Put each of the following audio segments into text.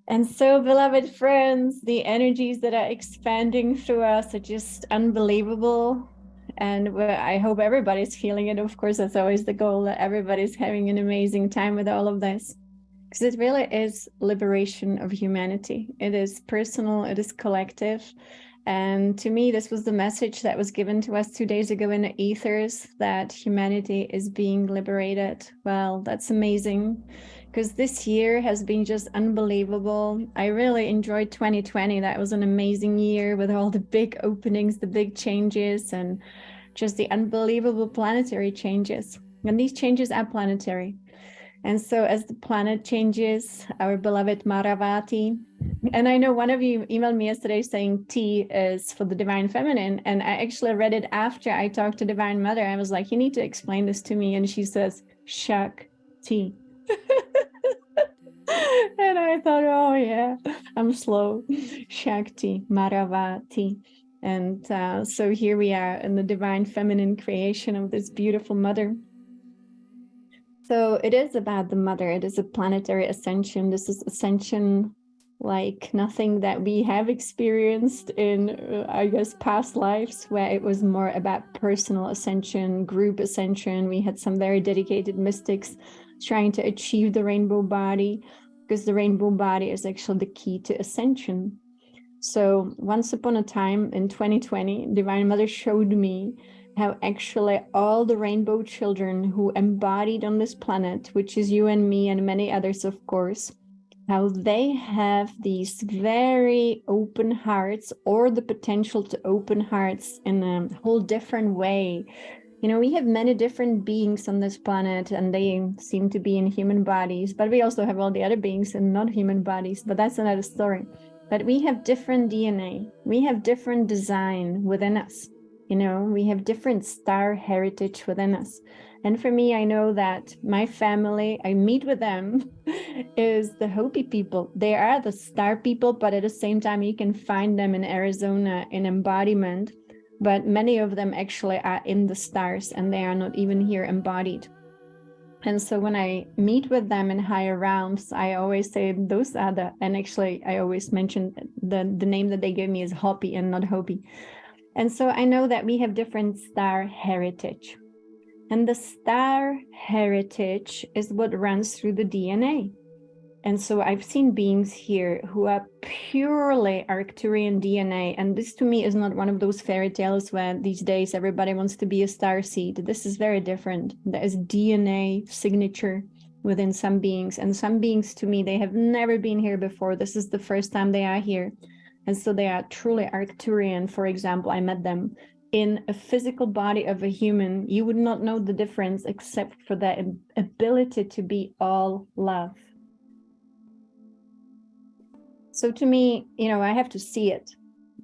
And so, beloved friends, the energies that are expanding through us are just unbelievable. And I hope everybody's feeling it. Of course, that's always the goal, that everybody's having an amazing time with all of this. Because it really is liberation of humanity. It is personal, it is collective. And to me, this was the message that was given to us 2 days ago in the ethers, that humanity is being liberated. Well, that's amazing, because this year has been just unbelievable. I really enjoyed 2020. That was an amazing year with all the big openings, the big changes, and just the unbelievable planetary changes. And these changes are planetary. And so as the planet changes, our beloved Maravati, and I know one of you emailed me yesterday saying T is for the Divine Feminine, and I actually read it after I talked to Divine Mother. I was like, you need to explain this to me. And she says, Shakti. And I thought, oh yeah, I'm slow. Shakti, Maravati. And so here we are in the Divine Feminine creation of this beautiful mother. So it is about the mother. It is a planetary ascension. This is ascension like nothing that we have experienced in, I guess, past lives, where it was more about personal ascension, group ascension. We had some very dedicated mystics trying to achieve the rainbow body, because the rainbow body is actually the key to ascension. So once upon a time in 2020, Divine Mother showed me how actually all the rainbow children who embodied on this planet, which is you and me and many others, of course, how they have these very open hearts, or the potential to open hearts in a whole different way. You know, we have many different beings on this planet, and they seem to be in human bodies, but we also have all the other beings in non-human bodies, but that's another story. But we have different DNA, we have different design within us. You know, we have different star heritage within us. And for me, I know that my family, I meet with them, is the Hopi people. They are the star people, but at the same time, you can find them in Arizona in embodiment. But many of them actually are in the stars, and they are not even here embodied. And so when I meet with them in higher realms, I always say those are the, and actually I always mention the name that they give me is Hopi and not Hopi. And so I know that we have different star heritage. And the star heritage is what runs through the DNA. And so I've seen beings here who are purely Arcturian DNA. And this to me is not one of those fairy tales where these days everybody wants to be a star seed. This is very different. There is DNA signature within some beings. And some beings, to me, they have never been here before. This is the first time they are here. And so they are truly Arcturian. For example, I met them in a physical body of a human. You would not know the difference except for that ability to be all love. So to me, you know, I have to see it.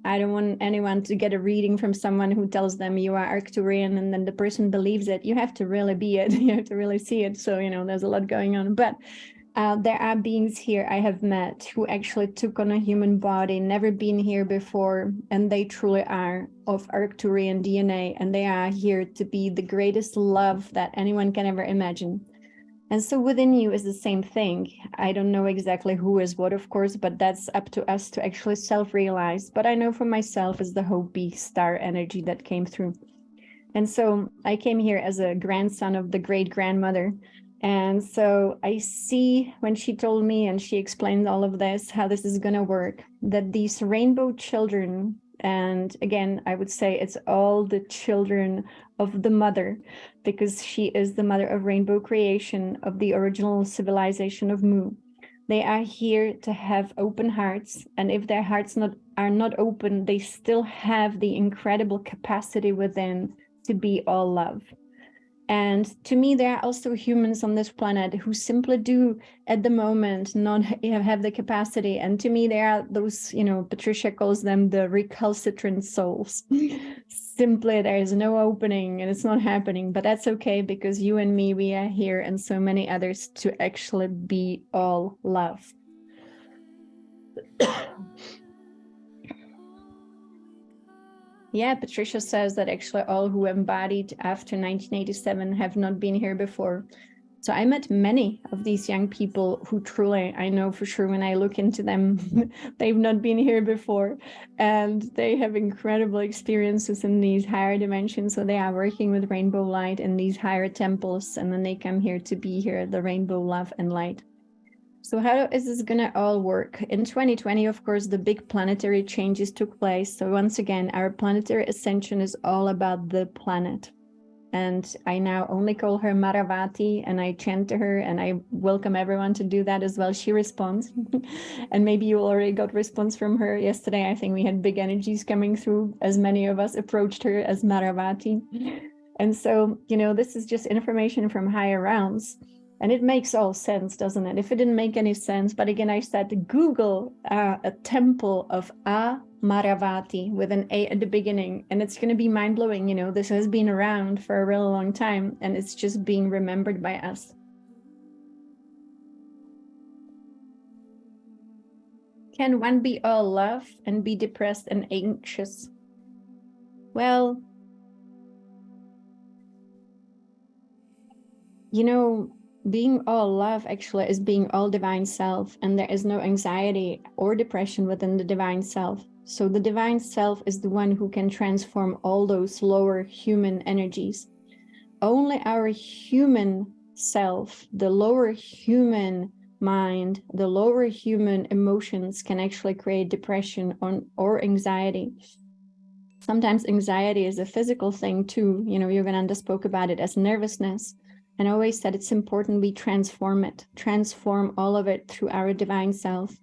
I don't want anyone to get a reading from someone who tells them you are Arcturian and then the person believes it. You have to really be it. You have to really see it. So, you know, there's a lot going on. But there are beings here I have met who actually took on a human body, never been here before, and they truly are of Arcturian DNA, and they are here to be the greatest love that anyone can ever imagine. And so within you is the same thing. I don't know exactly who is what, of course, but that's up to us to actually self-realize. But I know for myself is the Hopi star energy that came through. And so I came here as a grandson of the great-grandmother. And so I see when she told me and she explained all of this, how this is going to work, that these rainbow children, and again, I would say it's all the children of the mother, because she is the mother of rainbow creation, of the original civilization of Mu. They are here to have open hearts, and if their hearts are not open, they still have the incredible capacity within to be all love. And to me, there are also humans on this planet who simply do at the moment not have the capacity. And to me, there are those, you know, Patricia calls them the recalcitrant souls. Simply, there is no opening and it's not happening. But that's okay, because you and me, we are here, and so many others, to actually be all love. Yeah, Patricia says that actually all who embodied after 1987 have not been here before. So I met many of these young people who truly, I know for sure when I look into them, they've not been here before, and they have incredible experiences in these higher dimensions. So they are working with rainbow light in these higher temples, and then they come here to be here, the rainbow love and light. So how is this gonna all work? In 2020, of course, the big planetary changes took place. So once again, our planetary ascension is all about the planet. And I now only call her Maravati, and I chant to her, and I welcome everyone to do that as well. She responds. And maybe you already got response from her yesterday. I think we had big energies coming through as many of us approached her as Maravati. And so, you know, this is just information from higher realms. And it makes all sense, doesn't it? If it didn't make any sense, but again, I said Google a temple of Maravati with an A at the beginning, and it's going to be mind-blowing. You know, this has been around for a really long time, and it's just being remembered by us. Can one be all love and be depressed and anxious? Well, you know, being all love actually is being all divine self, and there is no anxiety or depression within the divine self. So the divine self is the one who can transform all those lower human energies. Only our human self, the lower human mind, the lower human emotions can actually create depression or anxiety. Sometimes anxiety is a physical thing too. You know, Yogananda spoke about it as nervousness. And I always said it's important we transform it, transform all of it through our divine self.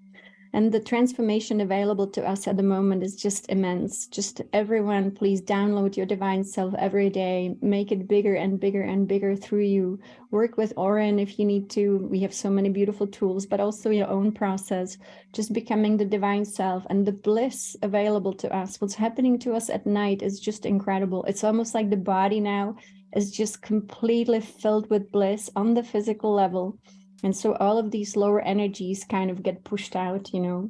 And the transformation available to us at the moment is just immense. Just everyone, please download your divine self every day. Make it bigger and bigger and bigger through you. Work with Oren if you need to. We have so many beautiful tools, but also your own process. Just becoming the divine self and the bliss available to us. What's happening to us at night is just incredible. It's almost like the body now is just completely filled with bliss on the physical level. And so all of these lower energies kind of get pushed out, you know.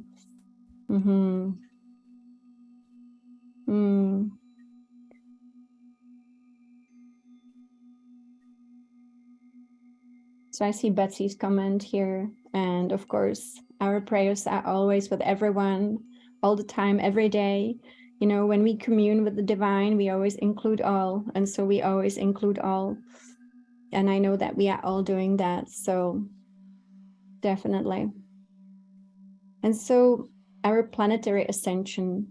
So I see Betsy's comment here. And of course, our prayers are always with everyone, all the time, every day. You know, when we commune with the divine, we always include all. And so we always include all. And I know that we are all doing that. So definitely. And so our planetary ascension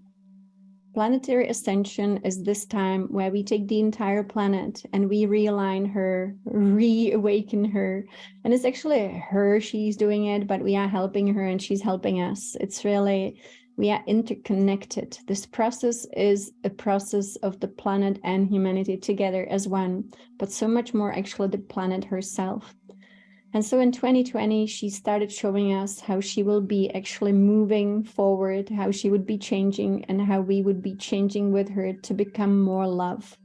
is this time where we take the entire planet and we realign her, reawaken her. And it's actually her, she's doing it, but we are helping her and she's helping us. It's really, we are interconnected. This process is a process of the planet and humanity together as one, but so much more actually the planet herself. And so in 2020, she started showing us how she will be actually moving forward, how she would be changing, and how we would be changing with her to become more love.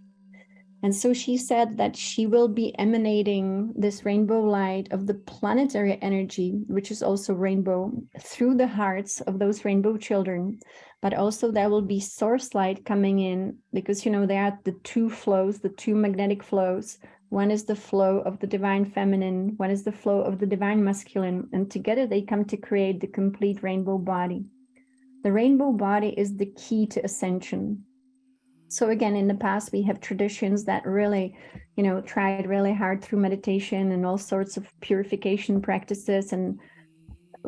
And so she said that she will be emanating this rainbow light of the planetary energy, which is also rainbow, through the hearts of those rainbow children. But also there will be source light coming in because, you know, there are the two flows, the two magnetic flows. One is the flow of the divine feminine, one is the flow of the divine masculine, and together they come to create the complete rainbow body. The rainbow body is the key to ascension. So again, in the past, we have traditions that really, you know, tried really hard through meditation and all sorts of purification practices and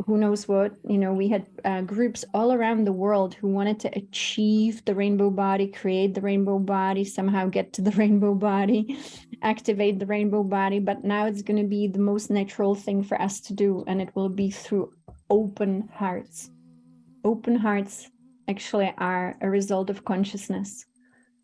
who knows what, you know, we had groups all around the world who wanted to achieve the rainbow body, create the rainbow body, somehow get to the rainbow body, activate the rainbow body. But now it's going to be the most natural thing for us to do. And it will be through open hearts. Open hearts actually are a result of consciousness.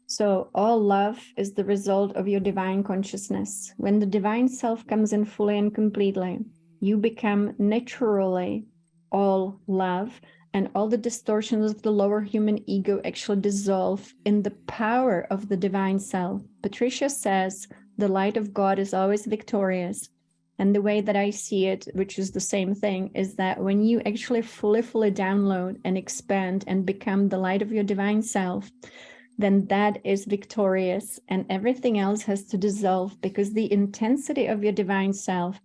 So all love is the result of your divine consciousness. When the divine self comes in fully and completely, you become naturally all love, and all the distortions of the lower human ego actually dissolve in the power of the divine self. Patricia says the light of God is always victorious. And the way that I see it, which is the same thing, is that when you actually fully download and expand and become the light of your divine self, then that is victorious, and everything else has to dissolve, because the intensity of your divine self,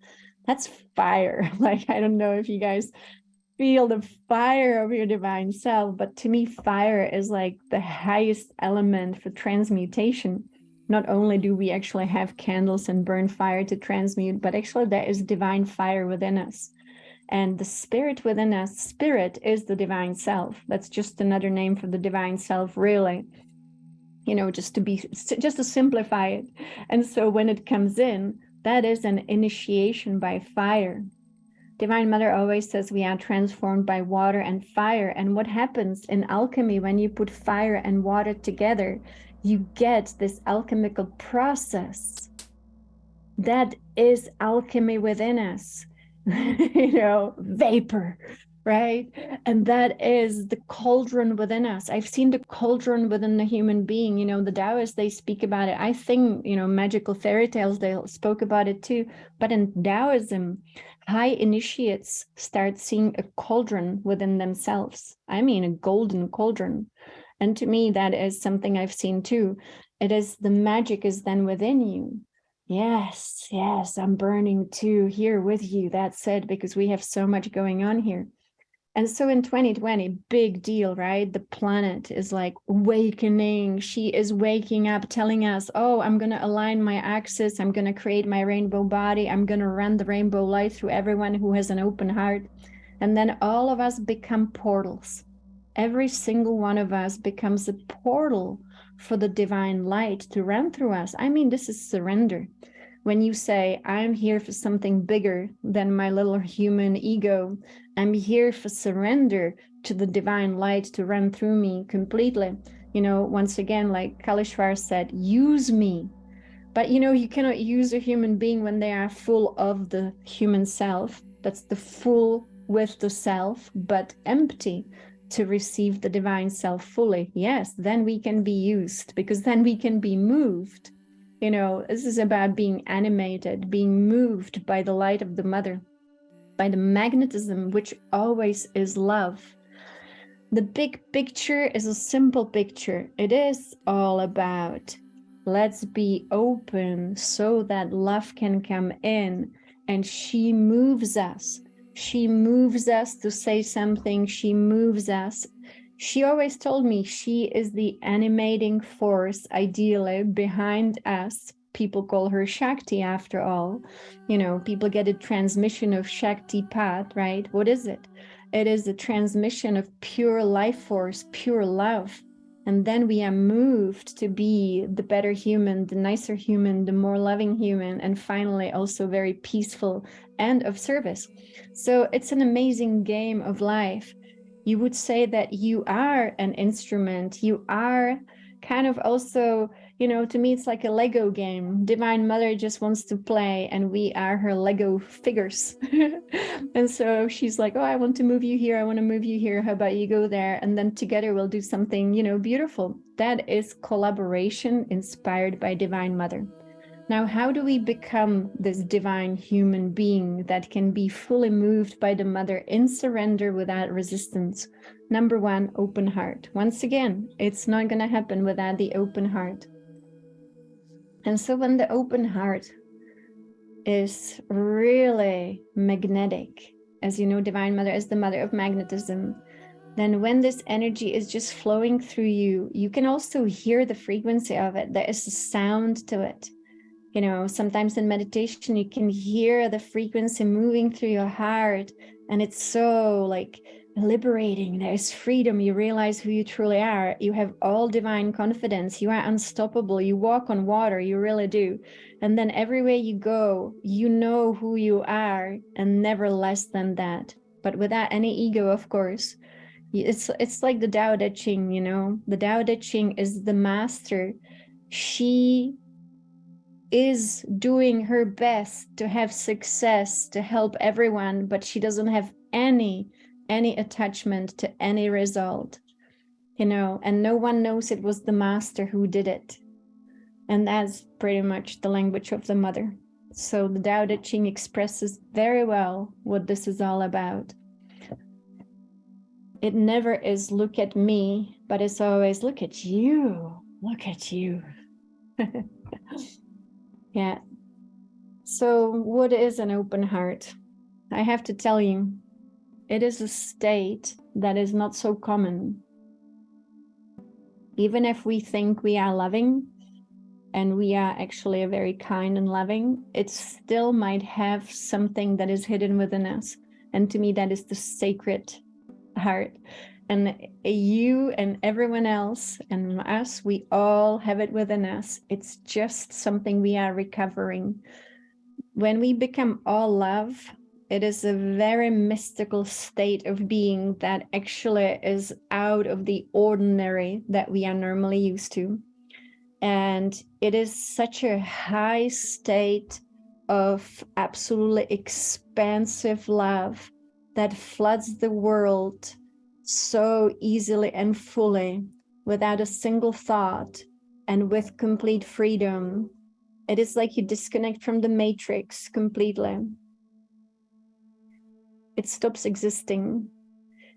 that's fire. Like, I don't know if you guys feel the fire of your divine self, but to me, fire is like the highest element for transmutation. Not only do we actually have candles and burn fire to transmute, but actually there is divine fire within us. And the spirit within us, spirit is the divine self. That's just another name for the divine self, really. Just to simplify it. And so when it comes in, that is an initiation by fire. Divine Mother always says we are transformed by water and fire. And what happens in alchemy when you put fire and water together, you get this alchemical process. That is alchemy within us, vapor, right? And that is the cauldron within us. I've seen the cauldron within the human being. The Taoists, they speak about it. I think, magical fairy tales, they spoke about it too. But in Taoism, high initiates start seeing a cauldron within themselves. I mean, a golden cauldron. And to me, that is something I've seen too. It is the magic is then within you. Yes, I'm burning too here with you. That's it, because we have so much going on here. And so in 2020, big deal, right? The planet is like awakening. She is waking up, telling us, oh, I'm going to align my axis. I'm going to create my rainbow body. I'm going to run the rainbow light through everyone who has an open heart. And then all of us become portals. Every single one of us becomes a portal for the divine light to run through us. I mean, this is surrender. When you say, I'm here for something bigger than my little human ego, I'm here for surrender to the divine light to run through me completely. Once again, like Kalishwar said, use me. But, you cannot use a human being when they are full of the human self. That's the full with the self, but empty to receive the divine self fully. Yes, then we can be used, because then we can be moved. This is about being animated, being moved by the light of the mother, by the magnetism, which always is love. The big picture is a simple picture. It is all about, let's be open so that love can come in, and she moves us. She moves us to say something. She moves us. She always told me she is the animating force, ideally, behind us. People call her Shakti, after all. People get a transmission of Shakti path, right? What is it? It is a transmission of pure life force, pure love. And then we are moved to be the better human, the nicer human, the more loving human, and finally also very peaceful and of service. So it's an amazing game of life. You would say that you are an instrument. You are kind of also, to me, it's like a Lego game. Divine Mother just wants to play, and we are her Lego figures. And so she's like, oh, I want to move you here. I want to move you here. How about you go there? And then together we'll do something, beautiful. That is collaboration inspired by Divine Mother. Now, how do we become this divine human being that can be fully moved by the mother in surrender without resistance? Number one, open heart. Once again, it's not going to happen without the open heart. And so when the open heart is really magnetic, as you know, Divine Mother is the mother of magnetism, then when this energy is just flowing through you, you can also hear the frequency of it. There is a sound to it. Sometimes in meditation, you can hear the frequency moving through your heart, and it's so like liberating. There's freedom. You realize who you truly are. You have all divine confidence. You are unstoppable. You walk on water. You really do. And then everywhere you go, you know who you are, and never less than that. But without any ego, of course. It's like the Tao Te Ching, The Tao Te Ching is the master. She is doing her best to have success, to help everyone, but she doesn't have any attachment to any result, and no one knows it was the master who did it. And that's pretty much the language of the mother. So the Tao Te Ching expresses very well what this is all about. It never is look at me, but it's always look at you. Look at you. Yeah. So what is an open heart? I have to tell you, it is a state that is not so common. Even if we think we are loving, and we are actually a very kind and loving, it still might have something that is hidden within us. And to me, that is the sacred heart. And you and everyone else and us, we all have it within us. It's just something we are recovering. When we become all love, it is a very mystical state of being that actually is out of the ordinary that we are normally used to. And it is such a high state of absolutely expansive love that floods the world so easily and fully, without a single thought and with complete freedom. It is like you disconnect from the matrix completely. It stops existing.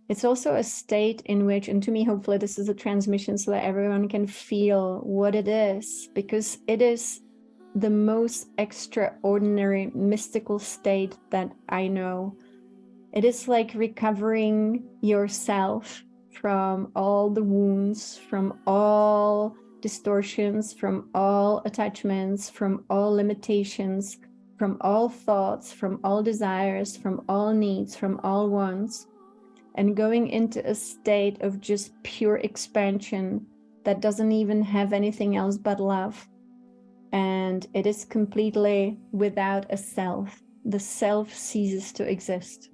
It's also a state in which, and to me, hopefully this is a transmission so that everyone can feel what it is, because it is the most extraordinary mystical state that I know. It is like recovering yourself from all the wounds, from all distortions, from all attachments, from all limitations, from all thoughts, from all desires, from all needs, from all wants, and going into a state of just pure expansion that doesn't even have anything else but love. And it is completely without a self. The self ceases to exist.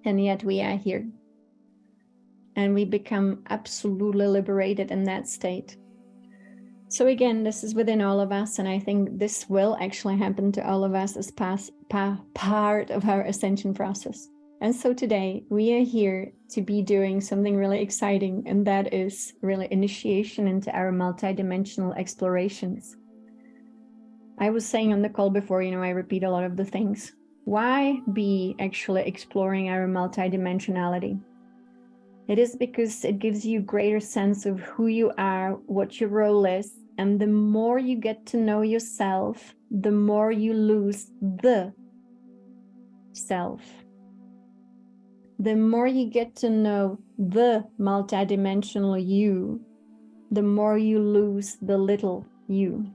And yet we are here. And we become absolutely liberated in that state. So again, this is within all of us. And I think this will actually happen to all of us as part of our ascension process. And so today we are here to be doing something really exciting, and that is really initiation into our multidimensional explorations. I was saying on the call before, I repeat a lot of the things. Why be actually exploring our multidimensionality? It is because it gives you a greater sense of who you are, what your role is, and the more you get to know yourself, the more you lose the self. The more you get to know the multidimensional you, the more you lose the little you.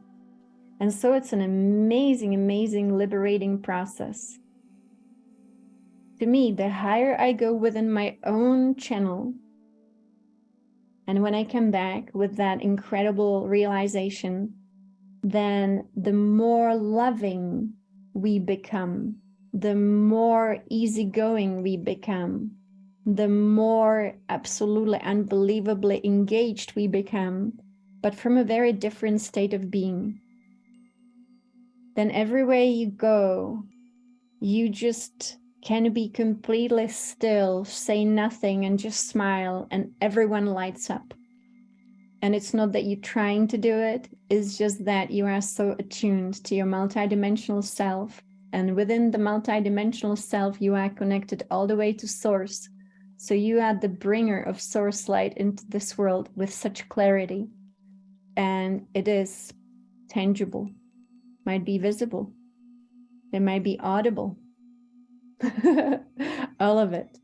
And so it's an amazing, amazing liberating process. To me, the higher I go within my own channel, and when I come back with that incredible realization, then the more loving we become, the more easygoing we become, the more absolutely unbelievably engaged we become, but from a very different state of being. Then everywhere you go, you just can be completely still, say nothing, and just smile, and everyone lights up. And it's not that you're trying to do it, it's just that you are so attuned to your multidimensional self. And within the multidimensional self, you are connected all the way to source. So you are the bringer of source light into this world with such clarity. And it is tangible, might be visible, it might be audible. All of it.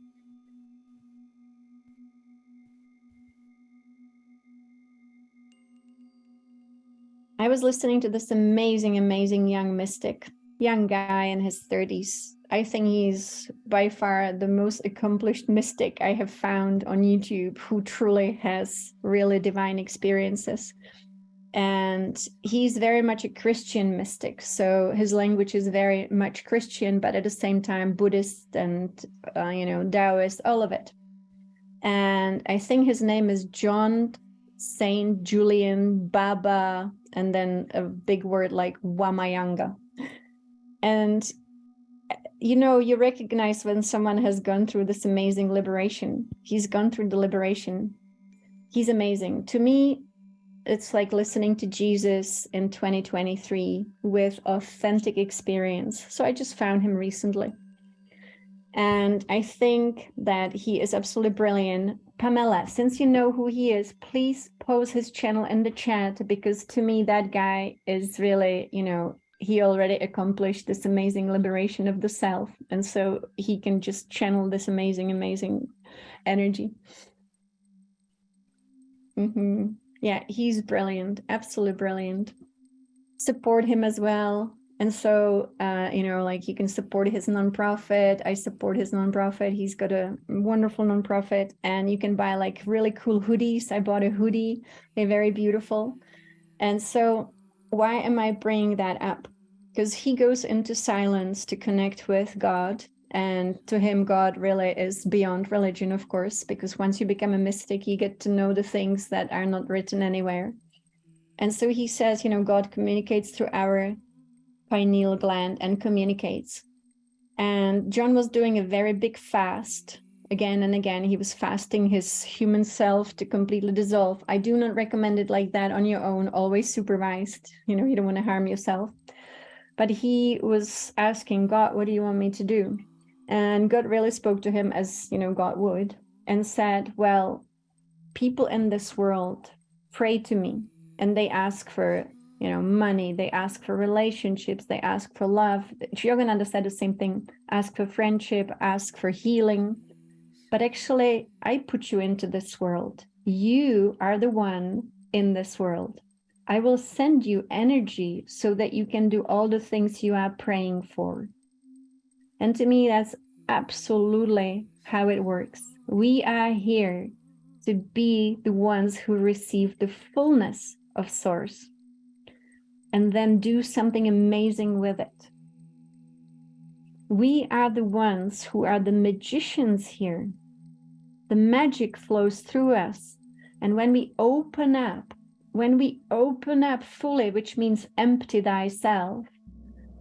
I was listening to this amazing, amazing young mystic, young guy in his 30s. I think he's by far the most accomplished mystic I have found on YouTube, who truly has really divine experiences. And he's very much a Christian mystic. So his language is very much Christian, but at the same time, Buddhist and, Taoist, all of it. And I think his name is John Saint Julian Baba, and then a big word like Wamayanga. And, you recognize when someone has gone through this amazing liberation. He's gone through the liberation. He's amazing. To me, it's like listening to Jesus in 2023 with authentic experience. So I just found him recently. And I think that he is absolutely brilliant, Pamela, since you know who he is, please post his channel in the chat, because to me, that guy is really, you know, he already accomplished this amazing liberation of the self. And so he can just channel this amazing, amazing energy. Yeah, he's brilliant, absolutely brilliant. Support him as well. And so, you know, like you can support his nonprofit. I support his nonprofit. He's got a wonderful nonprofit, and you can buy like really cool hoodies. I bought a hoodie. They're very beautiful. And so why am I bringing that up? Because he goes into silence to connect with God. And to him, God really is beyond religion, of course, because once you become a mystic, you get to know the things that are not written anywhere. And so he says, you know, God communicates through our pineal gland and communicates. And John was doing a very big fast. Again and again, he was fasting his human self to completely dissolve. I do not recommend it like that on your own, always supervised. You know, you don't want to harm yourself. But he was asking God, what do you want me to do? And God really spoke to him as, you know, God would, and said, well, people in this world pray to me, and they ask for, you know, money, they ask for relationships, they ask for love. Yogananda said the same thing, ask for friendship, ask for healing. But actually, I put you into this world. You are the one in this world. I will send you energy so that you can do all the things you are praying for. And to me, that's absolutely how it works. We are here to be the ones who receive the fullness of Source and then do something amazing with it. We are the ones who are the magicians here. The magic flows through us. And when we open up fully, which means empty thyself,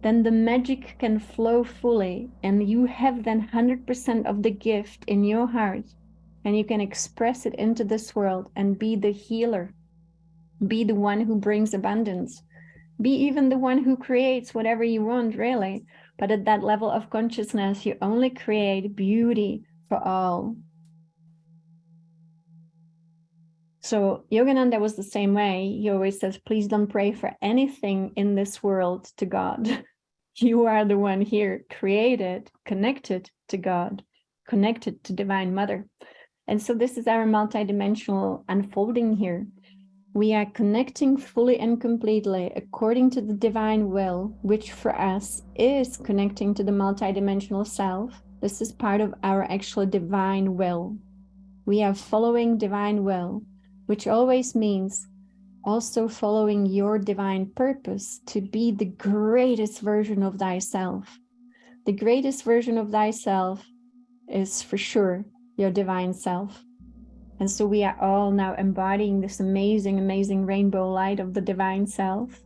then the magic can flow fully, and you have then 100% of the gift in your heart, and you can express it into this world and be the healer, be the one who brings abundance, be even the one who creates whatever you want, really. But at that level of consciousness, you only create beauty for all. So Yogananda was the same way. He always says, please don't pray for anything in this world to God. You are the one here, created, connected to God, connected to Divine Mother. And so this is our multidimensional unfolding here. We are connecting fully and completely according to the divine will, which for us is connecting to the multidimensional self. This is part of our actual divine will. We are following divine will, which always means also following your divine purpose to be the greatest version of thyself. The greatest version of thyself is for sure your divine self. And so we are all now embodying this amazing, amazing rainbow light of the divine self.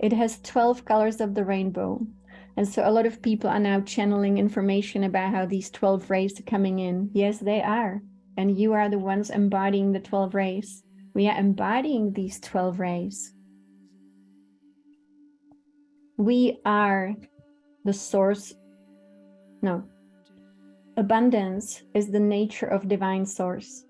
It has 12 colors of the rainbow. And so a lot of people are now channeling information about how these 12 rays are coming in. Yes, they are. And you are the ones embodying the 12 rays. We are embodying these 12 rays. We are the source. No. Abundance is the nature of divine source.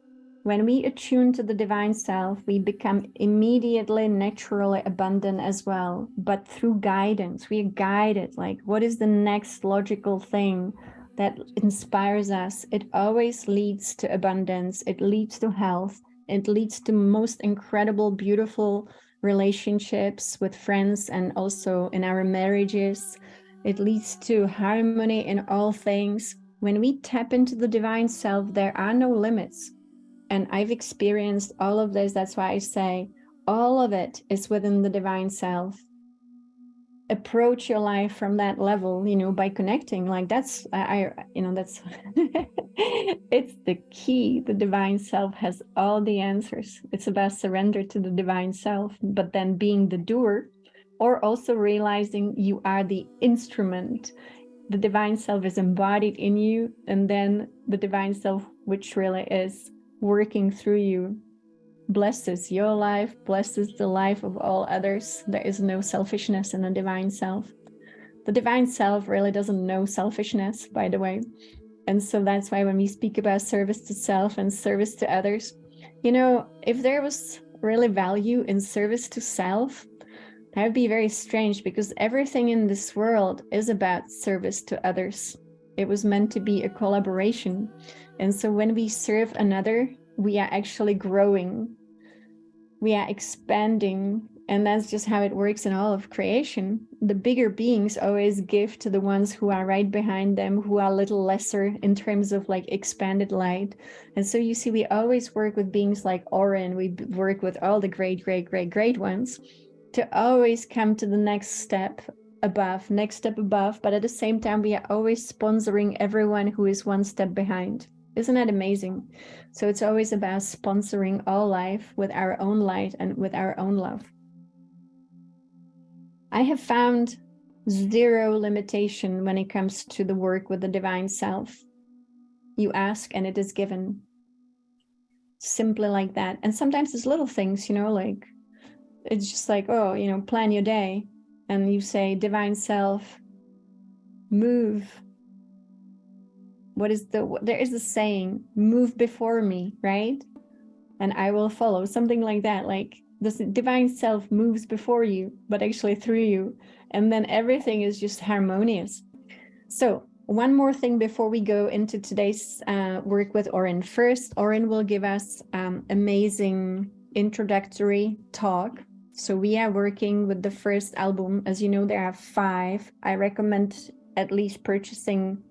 When we attune to the divine self, we become immediately naturally abundant as well, but through guidance. We are guided, like what is the next logical thing that inspires us? It always leads to abundance. It leads to health. It leads to most incredible, beautiful relationships with friends and also in our marriages. It leads to harmony in all things. When we tap into the divine self, there are no limits. And I've experienced all of this. That's why I say all of it is within the divine self. Approach your life from that level, you know, by connecting. Like that's, that's, it's the key. The divine self has all the answers. It's about surrender to the divine self, but then being the doer, or also realizing you are the instrument. The divine self is embodied in you, and then the divine self, which really is working through you, blesses your life, blesses the life of all others. There is no selfishness in the divine self. The divine self really doesn't know selfishness, by the way. And so that's why when we speak about service to self and service to others, you know, if there was really value in service to self, that would be very strange, because everything in this world is about service to others. It was meant to be a collaboration. And so when we serve another, we are actually growing, we are expanding. And that's just how it works in all of creation. The bigger beings always give to the ones who are right behind them, who are a little lesser in terms of like expanded light. And so you see, we always work with beings like Orin. We work with all the great, great, great, great ones to always come to the next step above. But at the same time, we are always sponsoring everyone who is one step behind. Isn't that amazing? So it's always about sponsoring all life with our own light and with our own love. I have found zero limitation when it comes to the work with the divine self. You ask and it is given. Simply like that. And sometimes it's little things, you know, like it's just like, oh, you know, plan your day. And you say, divine self, move. There is a saying, move before me, right? And I will follow, something like that. Like this divine self moves before you, but actually through you. And then everything is just harmonious. So one more thing before we go into today's work with Orin. First, Orin will give us amazing introductory talk. So we are working with the first album. As you know, there are 5. I recommend at least purchasing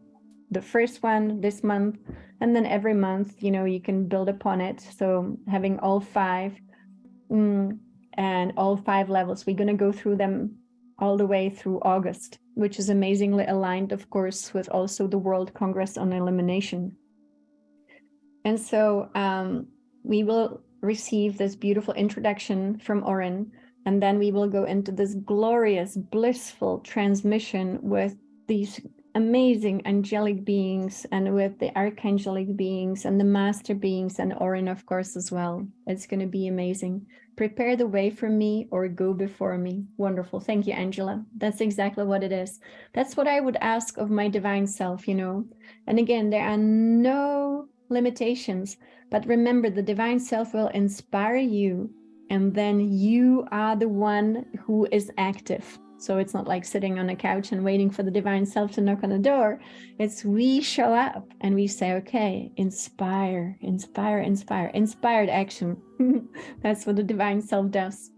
the first one this month, and then every month, you know, you can build upon it. So having all 5 and all 5 levels, we're going to go through them all the way through August, which is amazingly aligned, of course, with also the World Congress on Elimination. And so we will receive this beautiful introduction from Orin, and then we will go into this glorious, blissful transmission with these amazing angelic beings and with the archangelic beings and the master beings and Orin, of course, as well. It's going to be amazing. Prepare the way for me or go before me. Wonderful. Thank you, Angela. That's exactly what it is. That's what I would ask of my divine self, you know. And again, there are no limitations, but remember, the divine self will inspire you, and then you are the one who is active. So it's not like sitting on a couch and waiting for the divine self to knock on the door. It's we show up and we say, okay, inspire, inspire, inspire, inspired action. That's what the divine self does.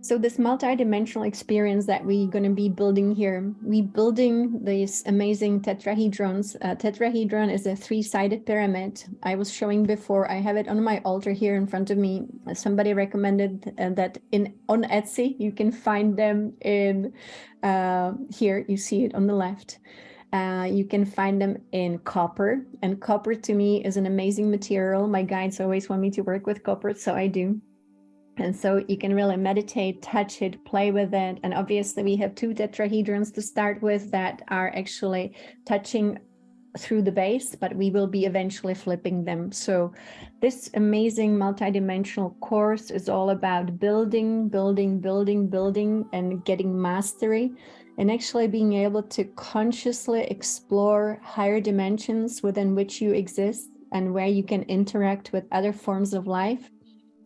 So this multidimensional experience that we're going to be building here, we building these amazing tetrahedrons. Tetrahedron is a 3-sided pyramid. I was showing before. I have it on my altar here in front of me. Somebody recommended that on Etsy. You can find them in here. You see it on the left. You can find them in copper, and copper to me is an amazing material. My guides always want me to work with copper, so I do. And so you can really meditate, touch it, play with it. And obviously we have 2 tetrahedrons to start with that are actually touching through the base, but we will be eventually flipping them. So this amazing multidimensional course is all about building, building, building, building, and getting mastery, and actually being able to consciously explore higher dimensions within which you exist and where you can interact with other forms of life.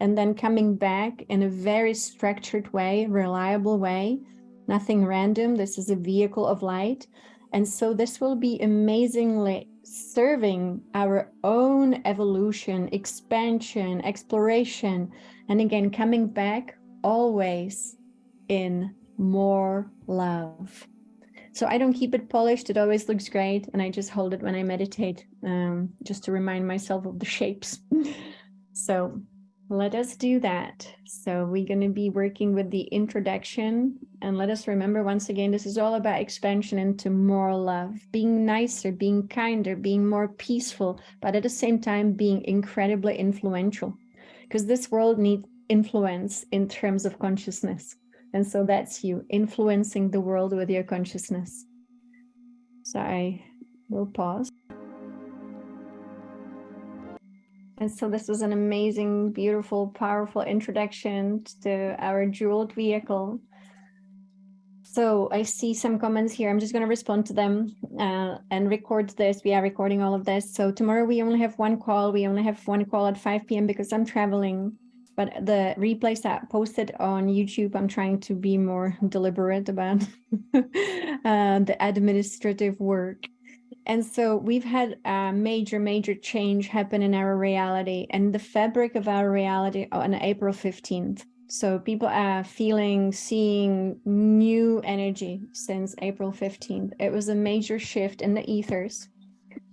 And then coming back in a very structured way, reliable way, nothing random. This is a vehicle of light. And so this will be amazingly serving our own evolution, expansion, exploration. And again, coming back always in more love. So I don't keep it polished. It always looks great. And I just hold it when I meditate, just to remind myself of the shapes. So let us do that. So we're going to be working with the introduction, and let us remember once again, this is all about expansion into more love, being nicer, being kinder, being more peaceful, but at the same time being incredibly influential, because this world needs influence in terms of consciousness. And so that's you influencing the world with your consciousness. So I will pause. And so this was an amazing, beautiful, powerful introduction to our jeweled vehicle. So I see some comments here. I'm just going to respond to them and record this. We are recording all of this. So tomorrow we only have one call. We only have one call at 5 p.m. because I'm traveling. But the replays are posted on YouTube. I'm trying to be more deliberate about the administrative work. And so we've had a major change happen in our reality and the fabric of our reality on April 15th. So people are feeling, seeing new energy since April 15th. It was a major shift in the ethers.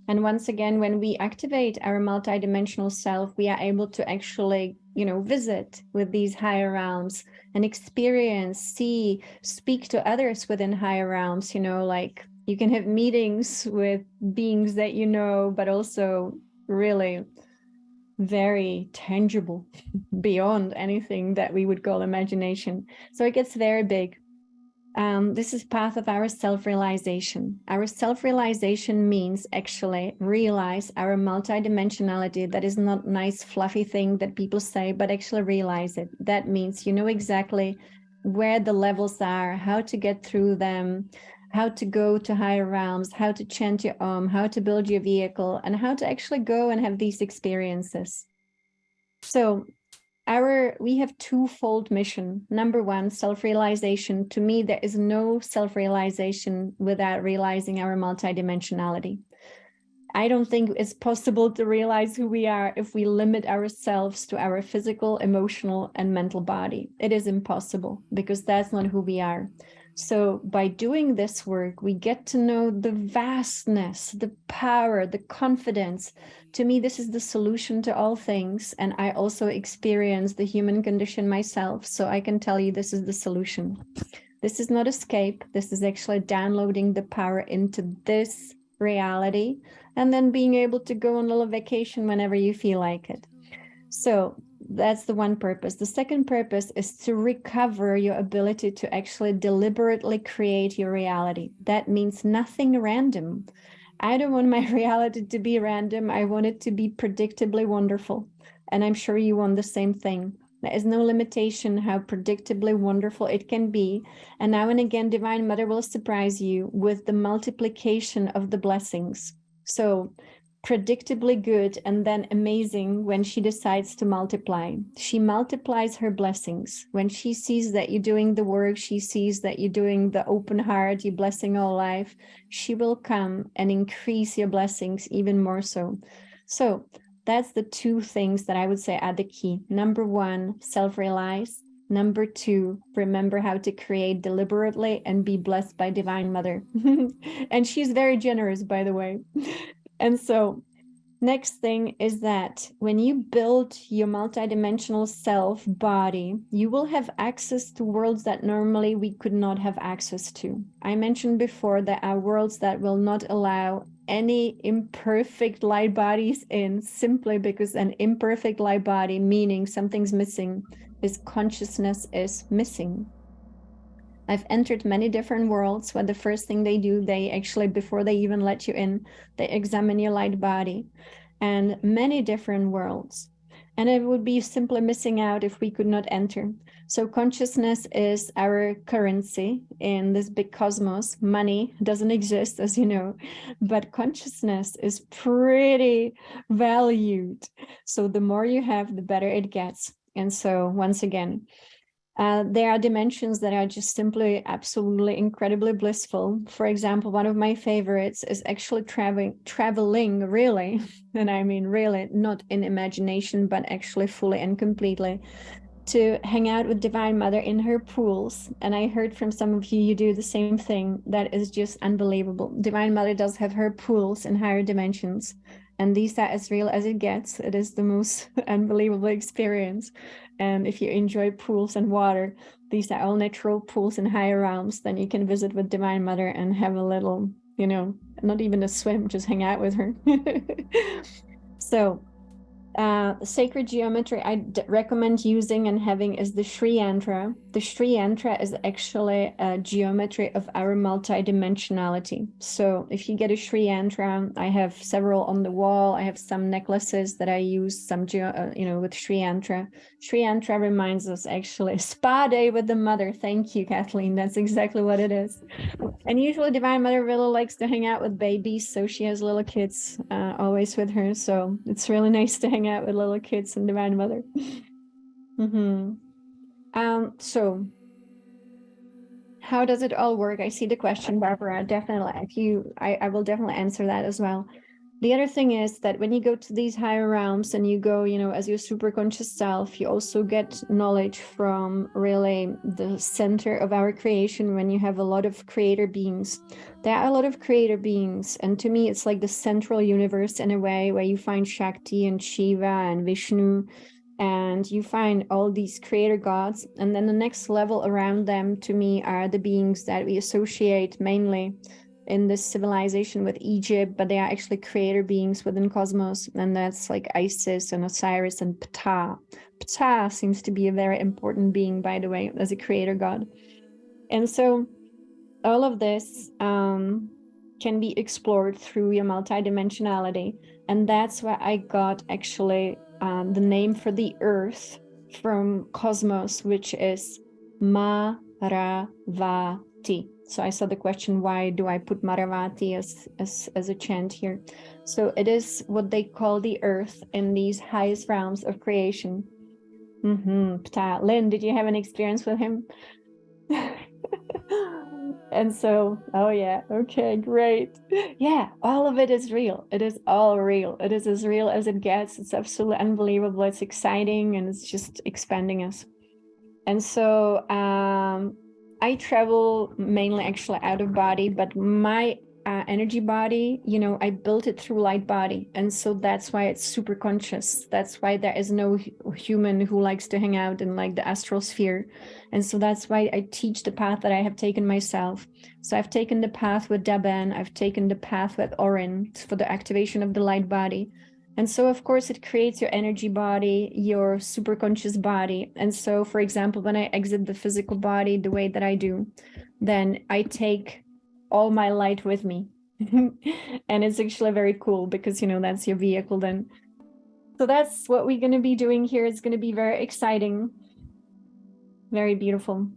And once again, when we activate our multidimensional self, we are able to actually, visit with these higher realms and experience, see, speak to others within higher realms, like you can have meetings with beings that but also really very tangible beyond anything that we would call imagination. So it gets very big. This is path of our self-realization. Our self-realization means actually realize our multidimensionality. That is not nice fluffy thing that people say, but actually realize it. That means you know exactly where the levels are, how to get through them, how to go to higher realms, how to chant your how to build your vehicle, and how to actually go and have these experiences. So we have twofold mission. Number one, self-realization. To me, there is no self-realization without realizing our multidimensionality. I don't think it's possible to realize who we are if we limit ourselves to our physical, emotional, and mental body. It is impossible because that's not who we are. So by doing this work, we get to know the vastness, the power, the confidence. To me, this is the solution to all things. And I also experience the human condition myself. So I can tell you this is the solution. This is not escape. This is actually downloading the power into this reality and then being able to go on a little vacation whenever you feel like it. So that's the one purpose. The second purpose is to recover your ability to actually deliberately create your reality. That means nothing random. I don't want my reality to be random. I want it to be predictably wonderful. And I'm sure you want the same thing. There is no limitation how predictably wonderful it can be. And now and again, Divine Mother will surprise you with the multiplication of the blessings. So predictably good and then amazing when she decides to multiply. She multiplies her blessings. When she sees that you're doing the work, she sees that you're doing the open heart, you're blessing all life, she will come and increase your blessings even more so. So that's the two things that I would say are the key. Number one, self-realize. Number two, remember how to create deliberately and be blessed by Divine Mother. And she's very generous, by the way. And so next thing is that when you build your multidimensional self body, you will have access to worlds that normally we could not have access to. I mentioned before that are worlds that will not allow any imperfect light bodies in, simply because an imperfect light body, meaning something's missing, is consciousness is missing. I've entered many different worlds where the first thing they do, they actually, before they even let you in, they examine your light body, and many different worlds. And it would be simply missing out if we could not enter. So consciousness is our currency in this big cosmos. Money doesn't exist, as you know, but consciousness is pretty valued. So the more you have, the better it gets. And so once again, there are dimensions that are just simply absolutely incredibly blissful. For example, one of my favorites is actually traveling really, and I mean really, not in imagination, but actually fully and completely, to hang out with Divine Mother in her pools. And I heard from some of you, you do the same thing. That is just unbelievable. Divine Mother does have her pools in higher dimensions. And these are as real as it gets. It is the most unbelievable experience. And if you enjoy pools and water, these are all natural pools in higher realms, then you can visit with Divine Mother and have a little, not even a swim, just hang out with her. So Sacred geometry I recommend using and having is the Sri Yantra. The Sri Yantra is actually a geometry of our multidimensionality. So if you get a Sri Yantra, I have several on the wall. I have some necklaces that I use, some with Sri Yantra. Sri Yantra reminds us actually spa day with the mother. Thank you, Kathleen. That's exactly what it is. And usually Divine Mother really likes to hang out with babies, so she has little kids always with her. So it's really nice to hang out with little kids and Divine Mother. So how does it all work? I see the question, Barbara. Definitely. I will definitely answer that as well. The other thing is that when you go to these higher realms and you go, as your super conscious self, you also get knowledge from really the center of our creation when you have a lot of creator beings. There are a lot of creator beings. And to me, it's like the central universe in a way where you find Shakti and Shiva and Vishnu, and you find all these creator gods. And then the next level around them, to me, are the beings that we associate mainly in this civilization with Egypt, but they are actually creator beings within cosmos, and that's like Isis and Osiris and Ptah. Ptah seems to be a very important being, by the way, as a creator god. And so all of this can be explored through your multidimensionality, and that's why I got actually the name for the earth from cosmos, which is Maravati. So I saw the question, why do I put Maravati as a chant here? So it is what they call the earth in these highest realms of creation. Ptah. Lynn, did you have an experience with him? And so, oh yeah, okay, great. Yeah, all of it is real. It is all real. It is as real as it gets. It's absolutely unbelievable. It's exciting, and it's just expanding us. And so I travel mainly actually out of body, but my energy body, I built it through light body. And so that's why it's super conscious. That's why there is no human who likes to hang out in like the astral sphere. And so that's why I teach the path that I have taken myself. So I've taken the path with Daben. I've taken the path with Orin for the activation of the light body. And so, of course, it creates your energy body, your super conscious body. And so, for example, when I exit the physical body the way that I do, then I take all my light with me. And it's actually very cool because, that's your vehicle then. So that's what we're going to be doing here. It's going to be very exciting. Very beautiful.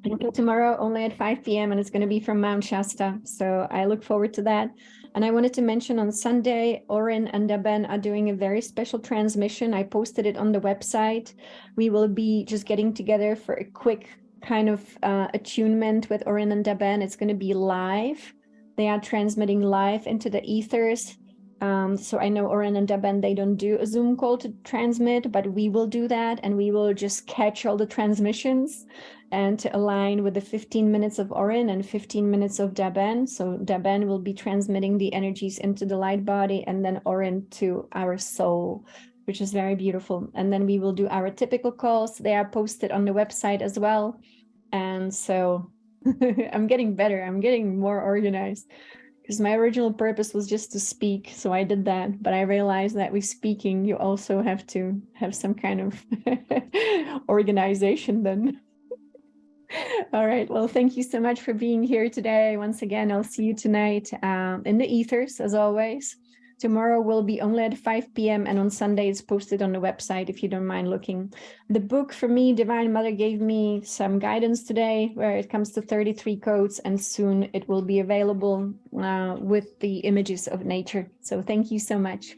Until tomorrow, only at 5 p.m. and it's going to be from Mount Shasta. So I look forward to that. And I wanted to mention on Sunday, Orin and Daben are doing a very special transmission. I posted it on the website. We will be just getting together for a quick kind of attunement with Orin and Daben. It's going to be live. They are transmitting live into the ethers. So I know Orin and Daben, they don't do a Zoom call to transmit, but we will do that, and we will just catch all the transmissions and to align with the 15 minutes of Orin and 15 minutes of Daben. So Daben will be transmitting the energies into the light body, and then Orin to our soul, which is very beautiful. And then we will do our typical calls. They are posted on the website as well. And so I'm getting better. I'm getting more organized. Because my original purpose was just to speak, so I did that. But I realized that with speaking, you also have to have some kind of organization then. All right. Well, thank you so much for being here today. Once again, I'll see you tonight in the ethers, as always. Tomorrow will be only at 5 p.m. and on Sunday it's posted on the website if you don't mind looking. The book for me, Divine Mother gave me some guidance today where it comes to 33 codes, and soon it will be available with the images of nature. So thank you so much.